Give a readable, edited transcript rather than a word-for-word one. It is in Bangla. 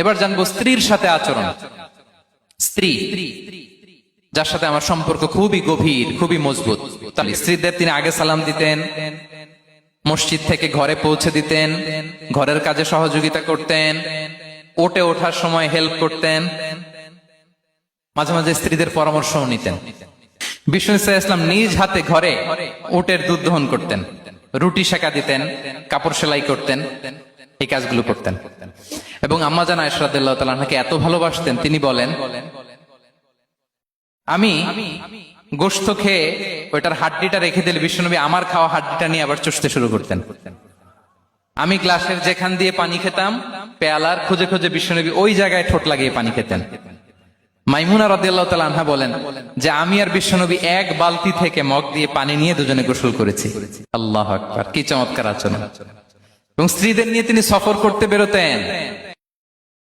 এবার জানবো স্ত্রীর সাথে আচরণ। স্ত্রী যার সাথে আমার সম্পর্ক খুবই গভীর, খুবই মজবুত, স্ত্রীদের তিনি আগে সালাম দিতেন, মসজিদ থেকে ঘরে পৌঁছে দিতেন, ঘরের কাজে সহযোগিতা করতেন, ওঠে ওঠার সময় হেল্প করতেন, মাঝে মাঝে স্ত্রীদের পরামর্শও নিতেন। বিষ্ণু ইসলাম নিজ হাতে ঘরে উটের দুধ দহন করতেন, রুটি সেকা দিতেন, কাপড় সেলাই করতেন, এই কাজগুলো করতেন। এবং আম্মা জান আয়েশা রাদিয়াল্লাহু তাআলা আনহাকে এত ভালোবাসতেন, তিনি বলেন, আমি গোশত খেয়ে ওইটার হাড্ডিটা রেখে দিলে বিশ্বনবী আমার খাওয়া হাড্ডিটা নিয়ে আবার চষতে শুরু করতেন। আমি গ্লাসের যেখান দিয়ে পানি খেতাম, পেয়ালার খুঁজে খুঁজে বিশ্বনবী ওই জায়গায় ঠোঁট লাগিয়ে পানি খেতেন। মাইমুনা রাদিয়াল্লাহু তাআলা আনহা বলেন যে আমি আর বিশ্বনবী এক বালতি থেকে মগ দিয়ে পানি নিয়ে দুজনে গোসল করেছি। আল্লাহু আকবার, কি চমৎকার আচরণ। এবং স্ত্রীদের নিয়ে তিনি সফর করতে বেরোতেন।